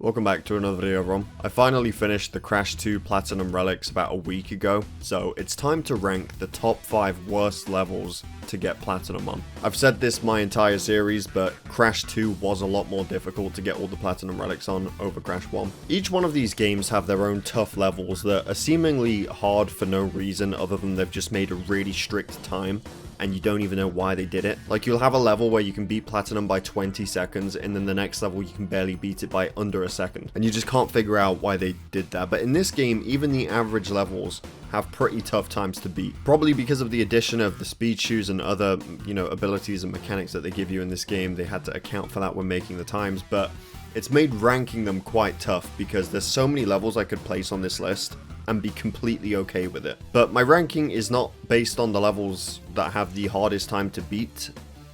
Welcome back to another video, Rom. I finally finished the Crash 2 Platinum Relics about a week ago, so it's time to rank the top 5 worst levels to get Platinum on. I've said this my entire series, but Crash 2 was a lot more difficult to get all the Platinum Relics on over Crash 1. Each one of these games have their own tough levels that are seemingly hard for no reason other than they've just made a really strict time, and you don't even know why they did it. Like, you'll have a level where you can beat Platinum by 20 seconds, and then the next level you can barely beat it by under a second. And you just can't figure out why they did that. But in this game, even the average levels have pretty tough times to beat. Probably because of the addition of the speed shoes and other, abilities and mechanics that they give you in this game. They had to account for that when making the times, but it's made ranking them quite tough because there's so many levels I could place on this list and be completely okay with it. But my ranking is not based on the levels that have the hardest time to beat,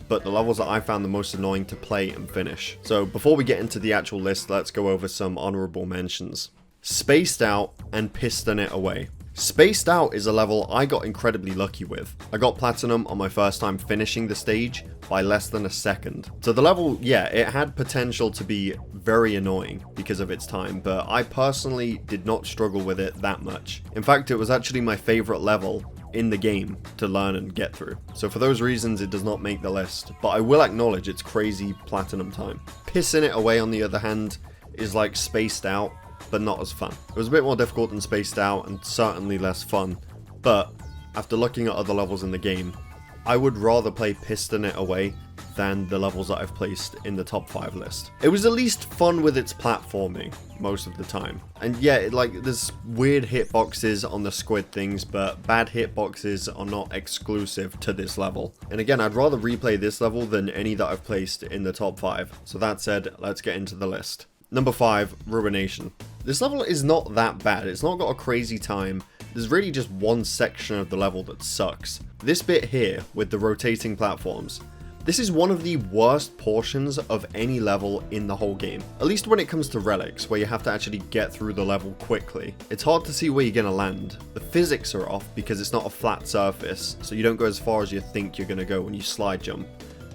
but the levels that I found the most annoying to play and finish. So before we get into the actual list, let's go over some honorable mentions. Spaced Out and Piston It Away. Spaced Out is a level I got incredibly lucky with. I got Platinum on my first time finishing the stage by less than a second. So the level, yeah, it had potential to be very annoying because of its time, but I personally did not struggle with it that much. In fact, it was actually my favorite level in the game to learn and get through. So for those reasons, it does not make the list, but I will acknowledge its crazy Platinum time. Pissing It Away, on the other hand, is like Spaced Out, but not as fun. It was a bit more difficult than Spaced Out and certainly less fun, but after looking at other levels in the game, I would rather play Piston It Away than the levels that I've placed in the top 5 list. It was at least fun with its platforming most of the time. And yeah, there's weird hitboxes on the squid things, but bad hitboxes are not exclusive to this level. And again, I'd rather replay this level than any that I've placed in the top 5. So that said, let's get into the list. Number 5, Ruination. This level is not that bad. It's not got a crazy time. There's really just one section of the level that sucks. This bit here with the rotating platforms. This is one of the worst portions of any level in the whole game. At least when it comes to Relics, where you have to actually get through the level quickly. It's hard to see where you're gonna land. The physics are off because it's not a flat surface, so you don't go as far as you think you're gonna go when you slide jump.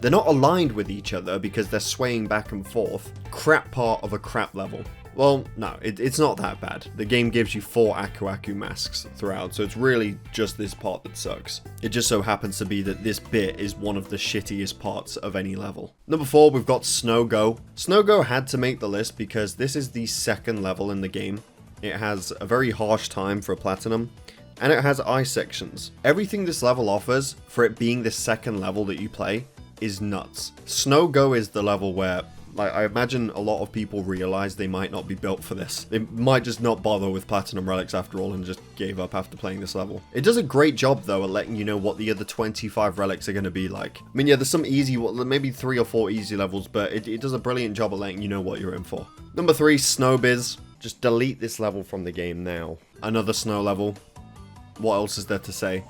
They're not aligned with each other because they're swaying back and forth. Crap part of a crap level. Well, no, it's not that bad. The game gives you 4 Aku Aku masks throughout, so it's really just this part that sucks. It just so happens to be that this bit is one of the shittiest parts of any level. Number 4, we've got Snow Go. Snow Go had to make the list because this is the second level in the game. It has a very harsh time for Platinum, and it has ice sections. Everything this level offers, for it being the second level that you play, is nuts. Snow Go is the level where, I imagine a lot of people realize they might not be built for this. They might just not bother with Platinum Relics after all and just gave up after playing this level. It does a great job though at letting you know what the other 25 relics are going to be like. I mean, yeah, there's some easy, maybe 3 or 4 easy levels, but it does a brilliant job at letting you know what you're in for. Number 3, Snow Biz. Just delete this level from the game now. Another snow level. What else is there to say?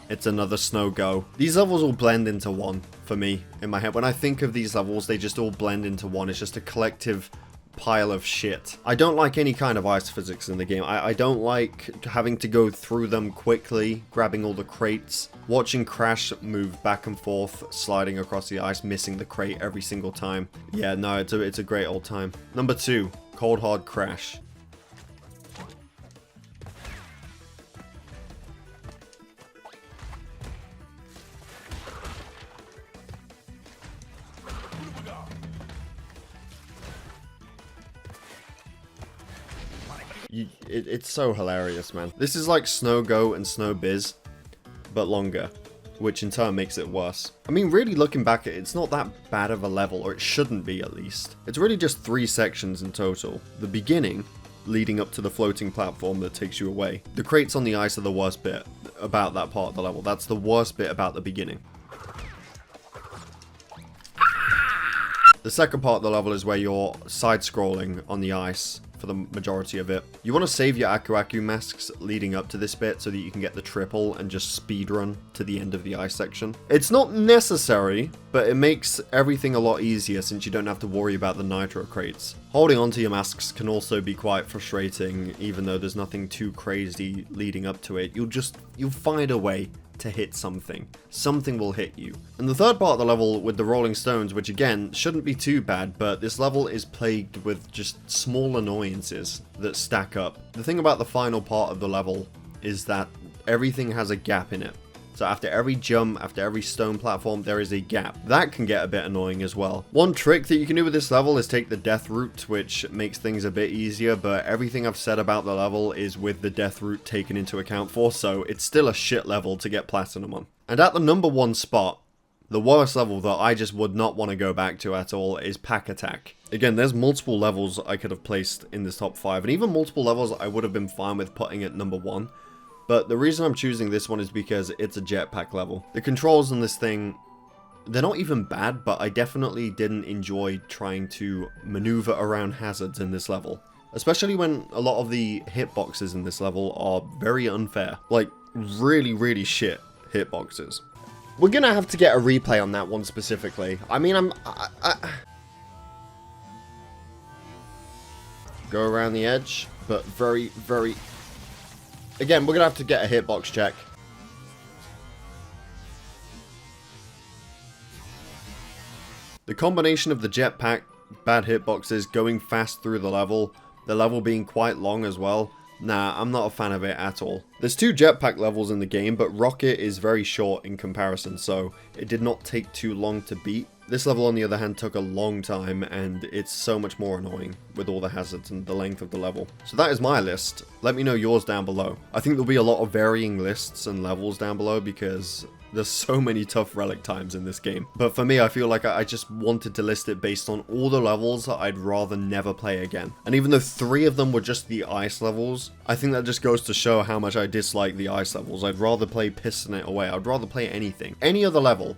It's another Snow Go. These levels all blend into one for me in my head. When I think of these levels, they just all blend into one. It's just a collective pile of shit. I don't like any kind of ice physics in the game. I don't like having to go through them quickly, grabbing all the crates, watching Crash move back and forth, sliding across the ice, missing the crate every single time. Yeah, no, it's a great old time. Number 2, Cold Hard Crash. It's so hilarious, man. This is like Snow Go and Snow Biz, but longer, which in turn makes it worse. I mean, really looking back at it, it's not that bad of a level, or it shouldn't be at least. It's really just 3 sections in total. The beginning, leading up to the floating platform that takes you away. The crates on the ice are the worst bit about that part of the level. That's the worst bit about the beginning. The second part of the level is where you're side-scrolling on the ice for the majority of it. You want to save your Aku Aku masks leading up to this bit so that you can get the triple and just speedrun to the end of the ice section. It's not necessary, but it makes everything a lot easier since you don't have to worry about the nitro crates. Holding onto your masks can also be quite frustrating, even though there's nothing too crazy leading up to it. You'll find a way to hit something. Something will hit you. And the third part of the level with the rolling stones, which again shouldn't be too bad, but this level is plagued with just small annoyances that stack up. The thing about the final part of the level is that everything has a gap in it. So after every jump, after every stone platform, there is a gap. That can get a bit annoying as well. One trick that you can do with this level is take the death route, which makes things a bit easier, but everything I've said about the level is with the death route taken into account for, so it's still a shit level to get platinum on. And at the number 1 spot, the worst level that I just would not want to go back to at all is Pack Attack. Again, there's multiple levels I could have placed in this top 5, and even multiple levels I would have been fine with putting at number 1. But the reason I'm choosing this one is because it's a jetpack level. The controls on this thing, they're not even bad, but I definitely didn't enjoy trying to maneuver around hazards in this level. Especially when a lot of the hitboxes in this level are very unfair. Like, really, really shit hitboxes. We're gonna have to get a replay on that one specifically. I mean, go around the edge, but very, very... Again, we're going to have to get a hitbox check. The combination of the jetpack, bad hitboxes, going fast through the level being quite long as well. Nah, I'm not a fan of it at all. There's 2 jetpack levels in the game, but Rocket is very short in comparison, so it did not take too long to beat. This level, on the other hand, took a long time, and it's so much more annoying with all the hazards and the length of the level. So that is my list. Let me know yours down below. I think there'll be a lot of varying lists and levels down below because there's so many tough relic times in this game. But for me, I feel like I just wanted to list it based on all the levels that I'd rather never play again. And even though 3 of them were just the ice levels, I think that just goes to show how much I dislike the ice levels. I'd rather play Piston It Away. I'd rather play anything. Any other level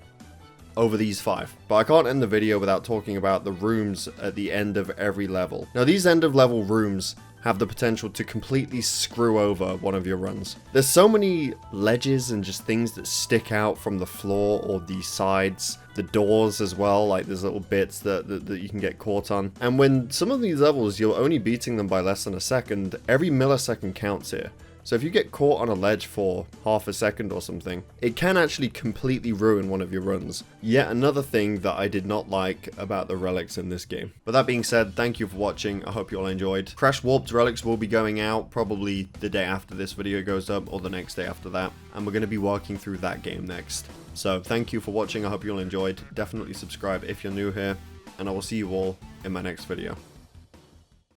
over these 5. But I can't end the video without talking about the rooms at the end of every level. Now, these end of level rooms have the potential to completely screw over one of your runs. There's so many ledges and just things that stick out from the floor or the sides, the doors as well, like there's little bits that you can get caught on. And when some of these levels, you're only beating them by less than a second, every millisecond counts here. So if you get caught on a ledge for half a second or something, it can actually completely ruin one of your runs. Yet another thing that I did not like about the relics in this game. But that being said, thank you for watching. I hope you all enjoyed. Crash Warped Relics will be going out probably the day after this video goes up or the next day after that. And we're going to be working through that game next. So thank you for watching. I hope you all enjoyed. Definitely subscribe if you're new here. And I will see you all in my next video.